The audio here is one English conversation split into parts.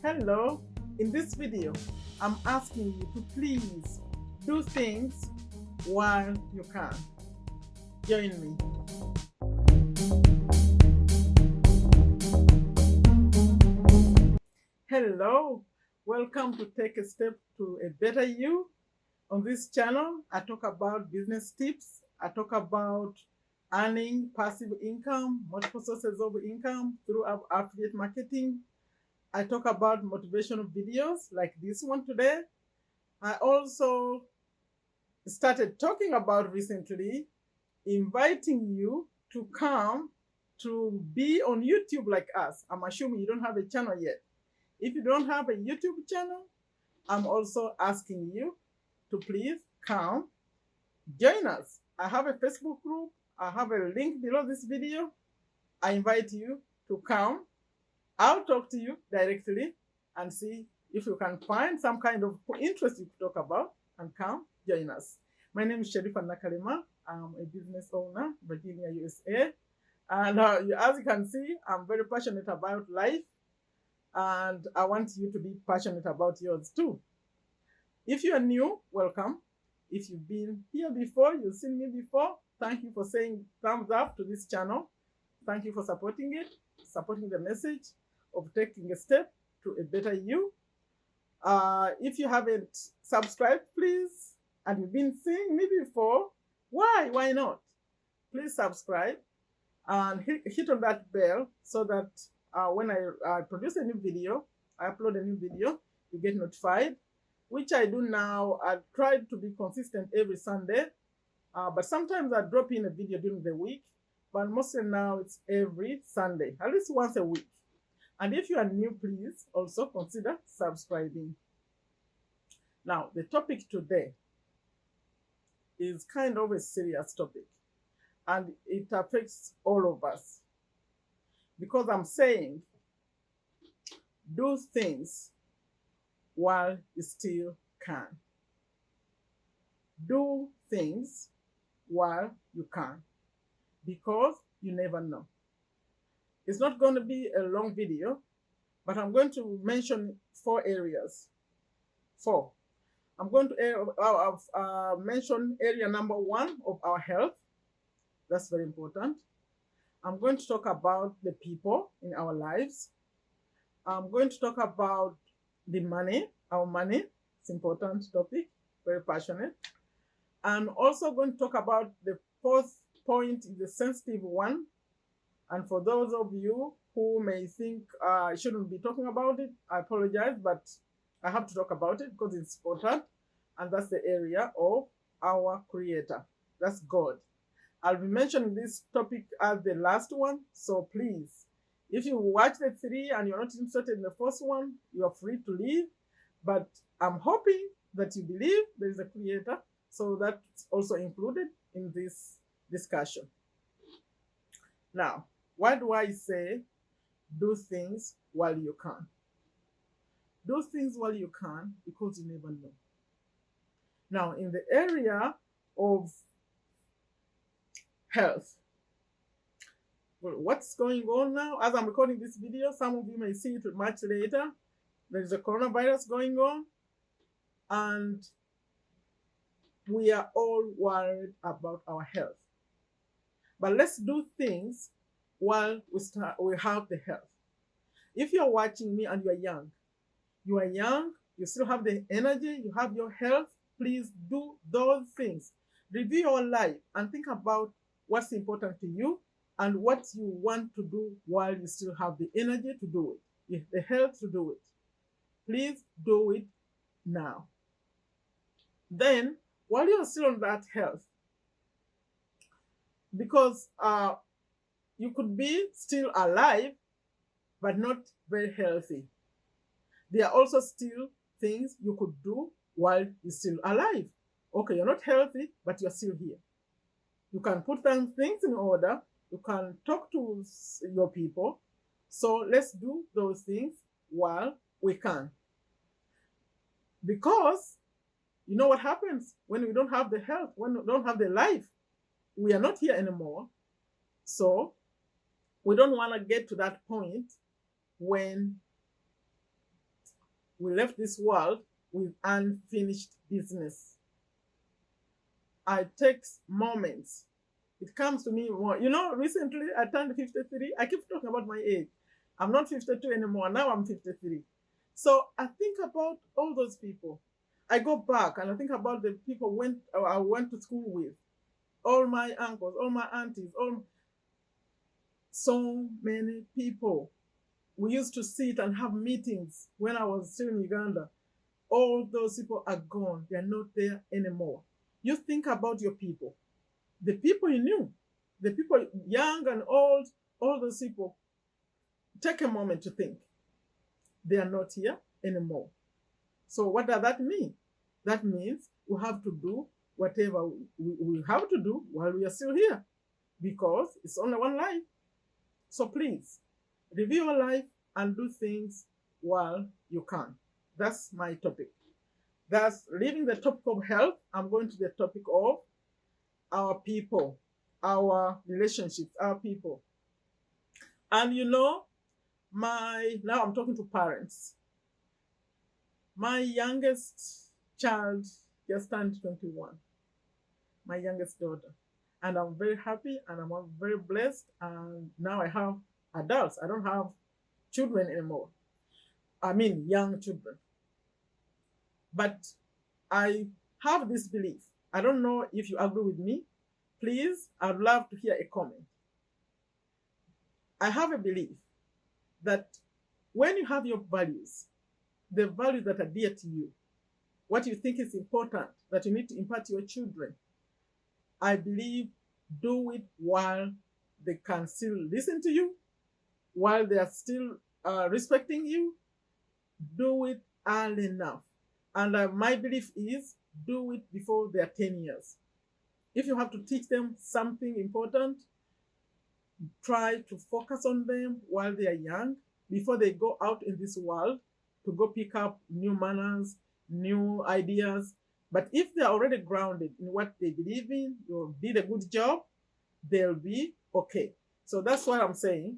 Hello, in this video, I'm asking you to please do things while you can. Join me. Hello, welcome to Take a Step to a Better You. On this channel, I talk about business tips. I talk about earning passive income, multiple sources of income through affiliate marketing. I talk about motivational videos like this one today. I also started talking about recently inviting you to come to be on YouTube like us. I'm assuming you don't have a channel yet. If you don't have a YouTube channel, I'm also asking you to please come join us. I have a Facebook group. I have a link below this video. I invite you to come. I'll talk to you directly and see if you can find some kind of interest you could talk about and come join us. My name is Sherifa Nakalema. I'm a business owner, Virginia, USA. And as you can see, I'm very passionate about life. And I want you to be passionate about yours too. If you are new, welcome. If you've been here before, you've seen me before, thank you for saying thumbs up to this channel. Thank you for supporting it, supporting the message of taking a step to a better you. If you haven't subscribed, please, and you've been seeing me before, why not? Please subscribe and hit on that bell so that when I produce a new video, I upload a new video, you get notified, which I do now. I try to be consistent every Sunday, but sometimes I drop in a video during the week, but mostly now it's every Sunday, at least once a week. And if you are new, please also consider subscribing. Now, the topic today is kind of a serious topic, and it affects all of us. Because I'm saying, do things while you still can. Do things while you can, because you never know. It's not going to be a long video, but I'm going to mention 4 areas. 4. I'm going to mention area number 1 of our health. That's very important. I'm going to talk about the people in our lives. I'm going to talk about the money, our money. It's an important topic, very passionate. I'm also going to talk about the 4th point, the sensitive one. And for those of you who may think I shouldn't be talking about it, I apologize, but I have to talk about it because it's important. And that's the area of our Creator. That's God. I'll be mentioning this topic as the last one. So please, if you watch the 3 and you're not interested in the first one, you are free to leave. But I'm hoping that you believe there is a Creator. So that's also included in this discussion. Now, why do I say do things while you can? Do things while you can because you never know. Now, in the area of health, well, what's going on now? As I'm recording this video, some of you may see it much later. There is a coronavirus going on, and we are all worried about our health. But let's do things while we have the health. If you're watching me and you are young, you still have the energy, you have your health, please do those things. Review your life and think about what's important to you and what you want to do while you still have the energy to do it, the health to do it. Please do it now. Then, while you're still on that health, because you could be still alive, but not very healthy. There are also still things you could do while you're still alive. Okay, you're not healthy, but you're still here. You can put some things in order. You can talk to your people. So let's do those things while we can. Because you know what happens when we don't have the health, when we don't have the life? We are not here anymore. So we don't want to get to that point when we left this world with unfinished business. I take moments. It comes to me more. Recently I turned 53. I keep talking about my age. I'm not 52 anymore. Now I'm 53. So I think about all those people. I go back and I think about the people I went to school with, all my uncles, all my aunties, so many people. We used to sit and have meetings when I was still in Uganda. All those people are gone. They are not there anymore. You think about your people, the people you knew, the people young and old, all those people. Take a moment to think. They are not here anymore. So what does that mean? That means we have to do whatever we have to do while we are still here, because it's only one life. So please, review your life and do things while you can. That's my topic. That's leaving the topic of health. I'm going to the topic of our people, our relationships, our people. And now I'm talking to parents. My youngest child just turned 21, my youngest daughter. And I'm very happy and I'm very blessed. And now I have adults. I don't have children anymore. I mean, young children. But I have this belief. I don't know if you agree with me. Please, I'd love to hear a comment. I have a belief that when you have your values, the values that are dear to you, what you think is important that you need to impart to your children, I believe do it while they can still listen to you, while they are still respecting you. Do it early enough. And my belief is do it before they are 10 years. If you have to teach them something important, try to focus on them while they are young, before they go out in this world to go pick up new manners, new ideas. But if they're already grounded in what they believe in, you did a good job, they'll be okay. So that's what I'm saying.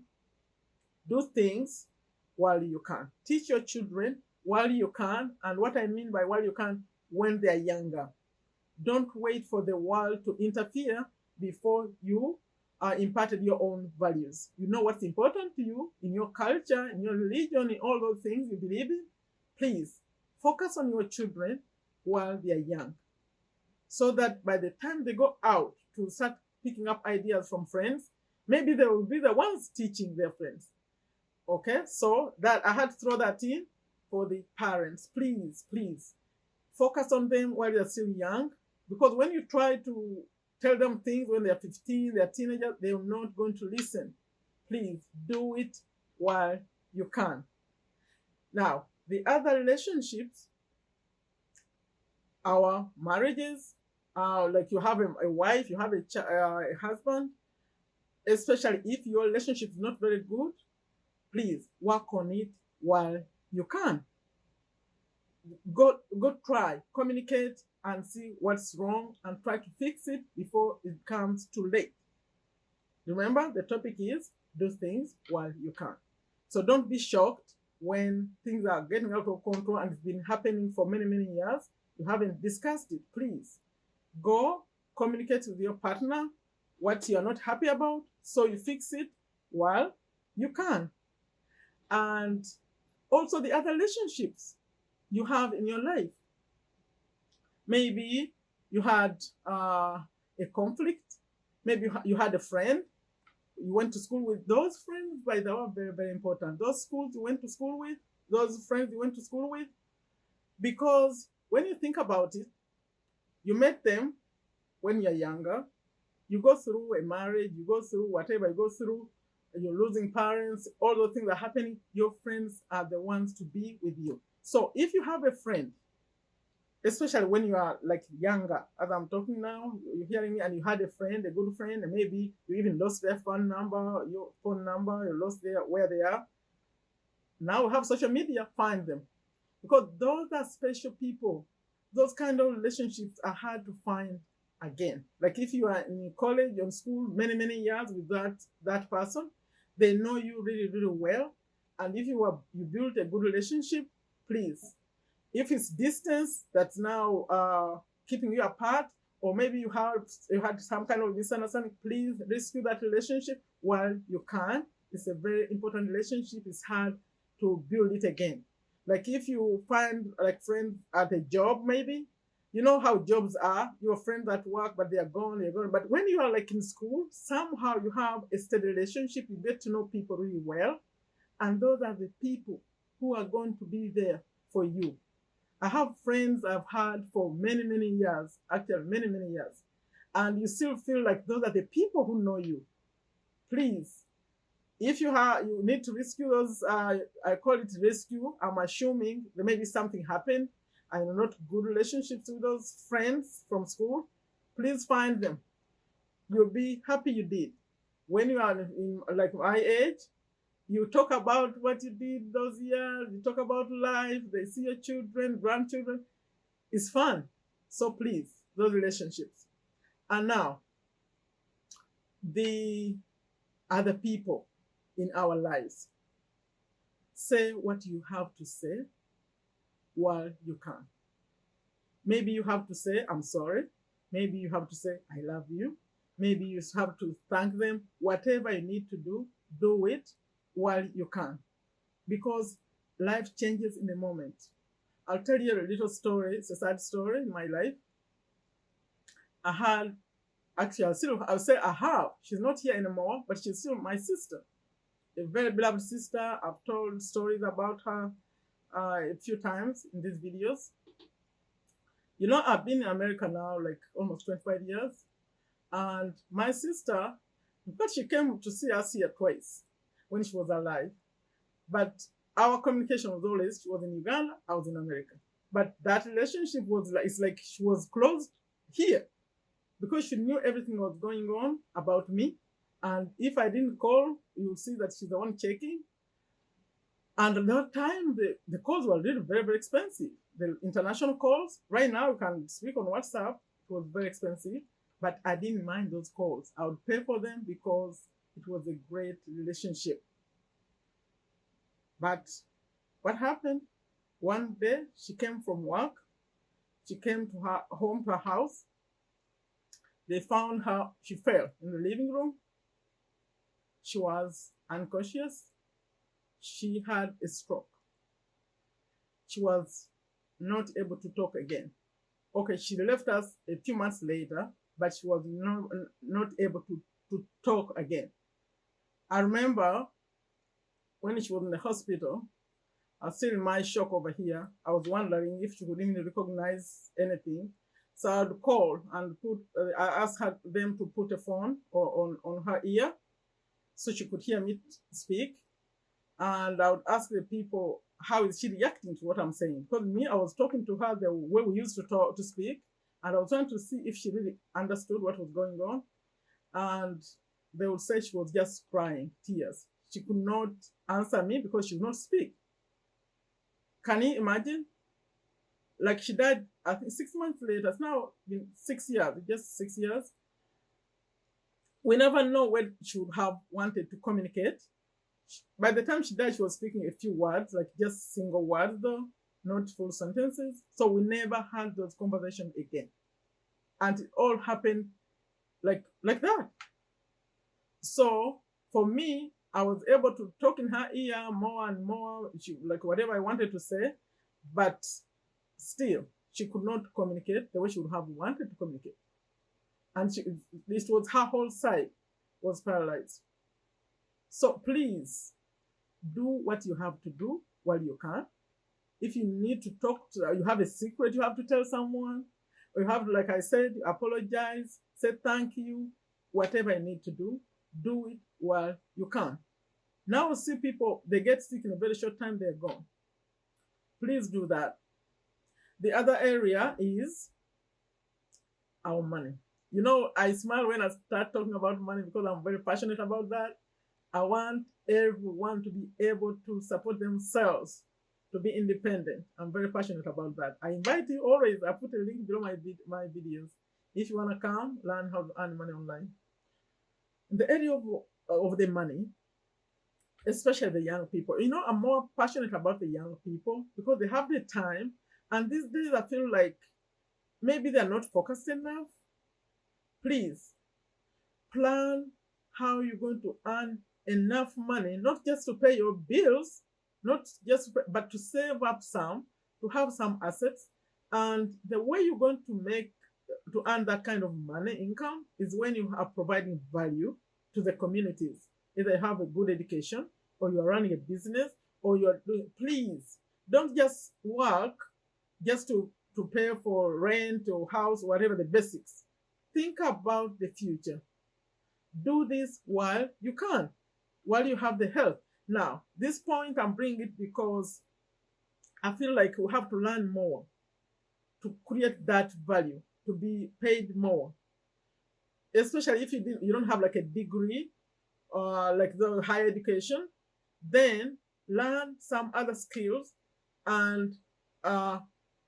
Do things while you can. Teach your children while you can. And what I mean by while you can, when they're younger. Don't wait for the world to interfere before you imparted your own values. You know what's important to you in your culture, in your religion, in all those things you believe in. Please focus on your children while they are young, so that by the time they go out to start picking up ideas from friends, maybe they will be the ones teaching their friends. Okay, so that I had to throw that in for the parents. Please, please focus on them while they're still young, because when you try to tell them things when they're 15, they're teenagers, they're not going to listen. Please do it while you can. Now, the other relationships, our marriages, like you have a wife, you have a husband, especially if your relationship is not very good, please work on it while you can. Go try, communicate and see what's wrong and try to fix it before it comes too late. Remember, the topic is do things while you can. So don't be shocked when things are getting out of control and it's been happening for many, many years. You haven't discussed it. Please go communicate with your partner what you're not happy about, so you fix it while you can. And also the other relationships you have in your life. Maybe you had a conflict. Maybe you had a friend. You went to school with those friends, but they were very, very important. Those schools you went to school with, those friends you went to school with. Because when you think about it, you met them when you're younger. You go through a marriage, you go through whatever you go through, you're losing parents, all those things are happening. Your friends are the ones to be with you. So if you have a friend, especially when you are like younger, as I'm talking now, you're hearing me, and you had a friend, a good friend, and maybe you even lost their phone number, you lost where they are. Now we have social media, find them. Because those are special people. Those kind of relationships are hard to find again. Like if you are in college or school many, many years with that person, they know you really, really well. And if you built a good relationship, please If it's distance that's now keeping you apart, or maybe you had some kind of misunderstanding, please rescue that relationship while you can. It's a very important relationship. It's hard to build it again. Like if you find like friends at a job, maybe you know how jobs are. Your friends at work, but they are gone. They're gone. But when you are like in school, somehow you have a steady relationship. You get to know people really well, and those are the people who are going to be there for you. I have friends I've had for many, many years, actually, many, many years. And you still feel like those are the people who know you. Please, if you need to rescue those, I call it rescue. I'm assuming there may be something happened and not good relationships with those friends from school. Please find them. You'll be happy you did. When you are in like my age, you talk about what you did those years, you talk about life, they see your children, grandchildren. It's fun. So please, those relationships. And now, the other people in our lives. Say what you have to say while you can. Maybe you have to say, I'm sorry. Maybe you have to say, I love you. Maybe you have to thank them. Whatever you need to do it while you can. Because life changes in a moment. I'll tell you a little story. It's a sad story in my life. I had, actually, I'll say I have. She's not here anymore, but she's still my sister. A very beloved sister. I've told stories about her a few times in these videos. You know, I've been in America now like almost 25 years. And my sister, in fact, she came to see us here twice when she was alive. But our communication was always, she was in Uganda, I was in America. But that relationship was like, it's like she was closed here because she knew everything was going on about me. And if I didn't call, you'll see that she's the one checking. And at that time, the calls were really very, very expensive. The international calls, right now you can speak on WhatsApp, it was very expensive, but I didn't mind those calls. I would pay for them because it was a great relationship. But what happened? One day she came from work, she came to her home, to her house. They found her, she fell in the living room. She was unconscious. She had a stroke. She was not able to talk again. Okay, she left us a few months later, but she was not able to talk again. I remember when she was in the hospital, I was still in my shock over here. I was wondering if she could even recognize anything. So I'd call and I asked them to put a phone on her ear so she could hear me speak. And I would ask the people, how is she reacting to what I'm saying? Because me, I was talking to her the way we used to speak, and I was trying to see if she really understood what was going on. And they would say she was just crying, tears. She could not answer me because she would not speak. Can you imagine? Like she died, I think 6 months later. It's now been 6 years, just 6 years. We never know when she would have wanted to communicate. By the time she died, she was speaking a few words, like just single words though, not full sentences. So we never had those conversations again. And it all happened like that. So for me, I was able to talk in her ear more and more, like whatever I wanted to say, but still, she could not communicate the way she would have wanted to communicate. And this was her whole side was paralyzed. So please do what you have to do while you can. If you need to talk to, you have a secret you have to tell someone, or you have, like I said, apologize, say thank you, whatever you need to do it while you can. Now we see people, they get sick in a very short time, they're gone. Please do that. The other area is our money. You know, I smile when I start talking about money because I'm very passionate about that. I want everyone to be able to support themselves, to be independent. I'm very passionate about that. I invite you always. I put a link below my videos. If you want to come, learn how to earn money online. In the area of the money, especially the young people, you know, I'm more passionate about the young people because they have the time And these days I feel like maybe they're not focused enough. Please plan how you're going to earn enough money, not just to pay your bills, not just but to save up some, to have some assets. And the way you're going to make to earn that kind of money income is when you are providing value to the communities. Either you have a good education, or you're running a business, or you're doing. Please don't just work just to pay for rent or house, whatever the basics. Think about the future. Do this while you can, while you have the health. Now, this point I'm bringing it because I feel like we have to learn more to create that value, to be paid more, especially if you don't have like a degree or like the higher education. Then learn some other skills and uh,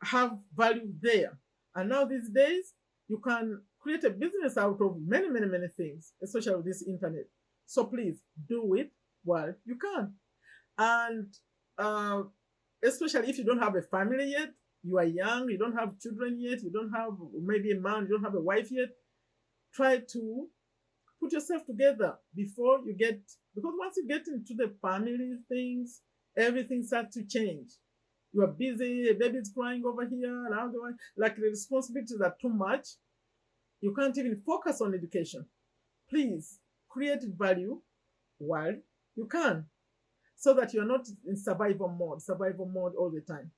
have value there. And now these days, you can create a business out of many, many, many things, especially with this internet. So please do it while you can. And uh, especially if you don't have a family yet, you are young, you don't have children yet, you don't have maybe a man, you don't have a wife yet, try to put yourself together before you get, because once you get into the family things, everything starts to change. You are busy, a baby's crying over here, and otherwise, like the responsibilities are too much. You can't even focus on education. Please create value while you can, so that you're not in survival mode all the time.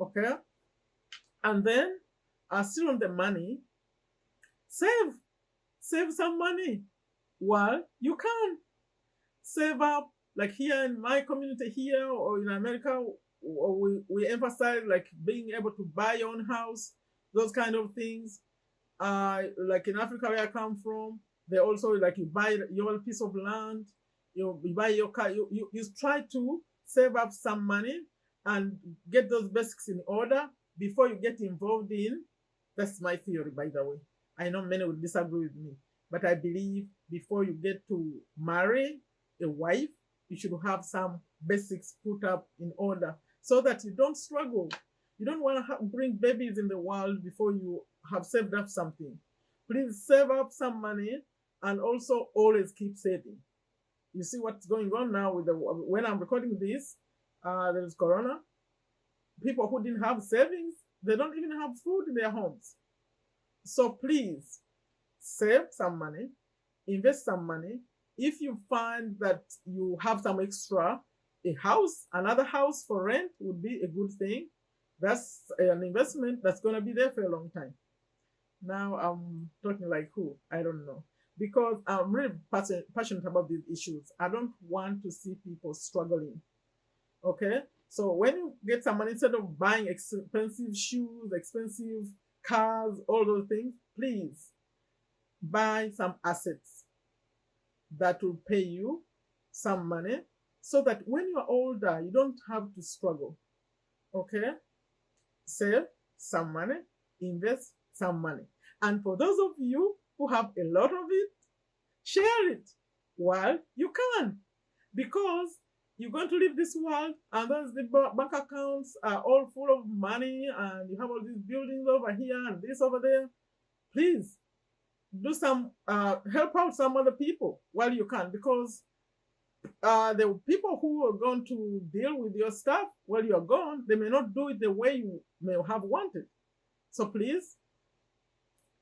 Okay? And then, still on the money, save. Save some money while you can. Save up, like here in my community here or in America, we emphasize like being able to buy your own house, those kind of things. Like in Africa where I come from, they also like you buy your piece of land, you buy your car, you try to save up some money and get those basics in order before you get involved in. That's my theory, by the way. I know many will disagree with me, but I believe before you get to marry a wife, you should have some basics put up in order so that you don't struggle. You don't want to bring babies in the world before you have saved up something. Please save up some money and also always keep saving. You see what's going on now with when I'm recording this, there's Corona. People who didn't have savings, they don't even have food in their homes. So please save some money, invest some money. If you find that you have some extra, another house for rent would be a good thing. That's an investment that's going to be there for a long time. Now I'm talking like who? I don't know. Because I'm really passionate about these issues. I don't want to see people struggling. Okay? So when you get some money, instead of buying expensive shoes, expensive cars, all those things, please buy some assets that will pay you some money so that when you're older, you don't have to struggle. Okay? Save some money, invest some money. And for those of you who have a lot of it, share it while you can. Because you're going to leave this world and the bank accounts are all full of money and you have all these buildings over here and this over there. Please do some, help out some other people while you can, because the people who are going to deal with your stuff while you're gone, they may not do it the way you may have wanted. So please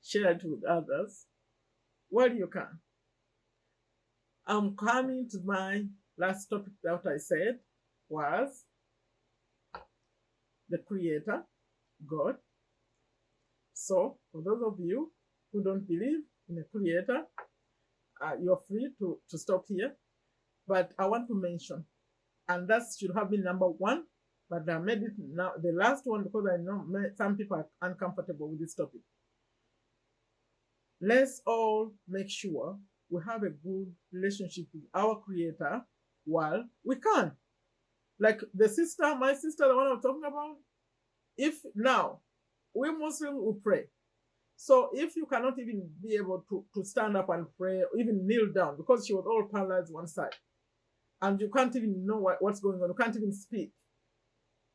share it with others while you can. I'm coming to my last topic that I said was the Creator, God. So for those of you who don't believe in a Creator, you're free to stop here. But I want to mention, and that should have been number one, but I made it now the last one because I know some people are uncomfortable with this topic. Let's all make sure we have a good relationship with our Creator while we can. Like my sister, the one I'm talking about, if now, we Muslims will pray. So if you cannot even be able to stand up and pray, or even kneel down, because she was all paralyzed one side, and you can't even know what's going on, you can't even speak.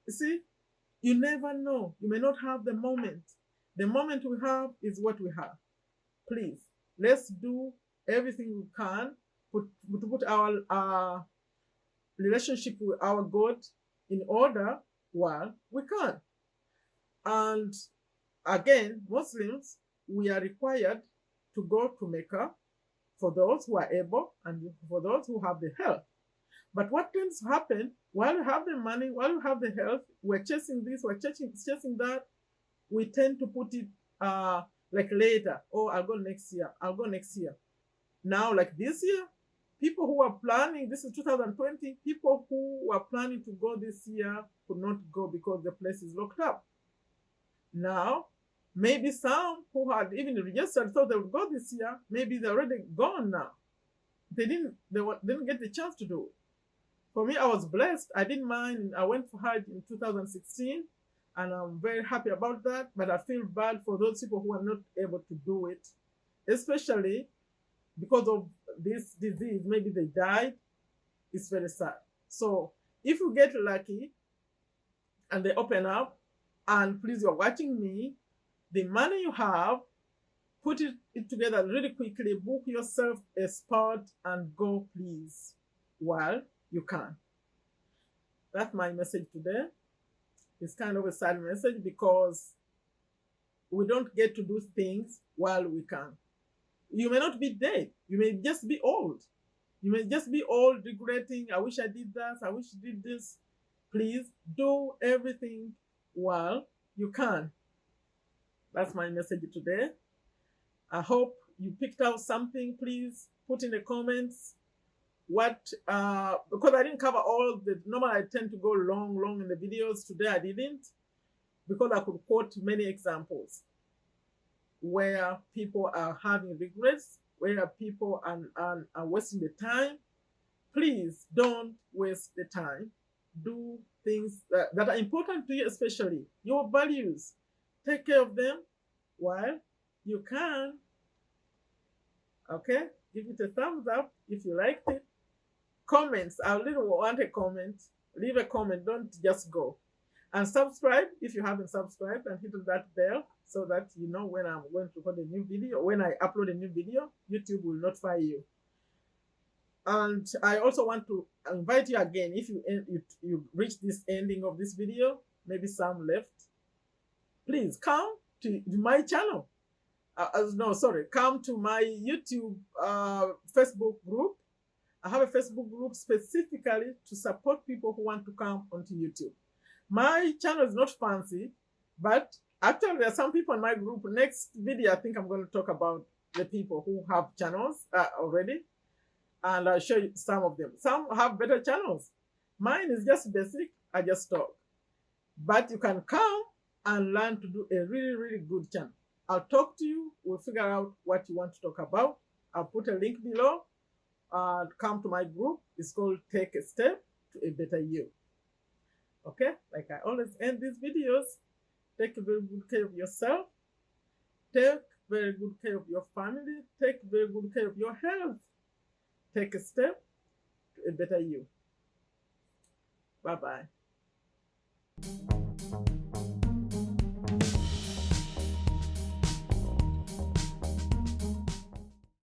You see, You never know. You may not have the moment. The moment we have is what we have. Please, let's do everything we can to put our relationship with our God in order while we can. And again, Muslims, we are required to go to Mecca for those who are able and for those who have the health. But what tends to happen while we have the money, while we have the health, we're chasing this, we're chasing that, we tend to put it like later. Oh, I'll go next year. I'll go next year. Now, like this year, people who are planning, this is 2020, people who were planning to go this year could not go because the place is locked up. Now, maybe some who had even registered thought they would go this year, maybe they're already gone now. They didn't get the chance to do it. For me, I was blessed. I didn't mind. I went for Hajj in 2016, and I'm very happy about that. But I feel bad for those people who are not able to do it, especially because of this disease. Maybe they died. It's very sad. So if you get lucky and they open up, and please, you're watching me, the money you have, put it together really quickly, book yourself a spot and go, please, while you can. That's my message today. It's kind of a sad message because we don't get to do things while we can. You may not be dead. You may just be old. You may just be old, regretting, I wish I did that, I wish I did this. Please do everything while you can. That's my message today. I hope you picked out something. Please put in the comments what, because I didn't cover all the, normally I tend to go long in the videos. Today I didn't, because I could quote many examples where people are having regrets, where people are wasting the time. Please don't waste the time. Do things that are important to you, especially your values. Take care of them while you can. Okay? Give it a thumbs up if you liked it. Comments. I really want a comment. Leave a comment. Don't just go. And subscribe if you haven't subscribed, and hit that bell so that you know when I'm going to put a new video. When I upload a new video, YouTube will notify you. And I also want to invite you again, if you reach this ending of this video, maybe some left, please come to my channel. Come to my YouTube Facebook group. I have a Facebook group specifically to support people who want to come onto YouTube. My channel is not fancy, but actually there are some people in my group. Next video, I think I'm going to talk about the people who have channels already, and I'll show you some of them. Some have better channels. Mine is just basic. I just talk. But you can come and learn to do a really good channel. I'll talk to you. We'll figure out what you want to talk about. I'll put a link below. Come to my group. It's called Take a Step to a Better You. Okay? Like I always end these videos. Take very good care of yourself. Take very good care of your family. Take very good care of your health. Take a step to a better you. Bye-bye.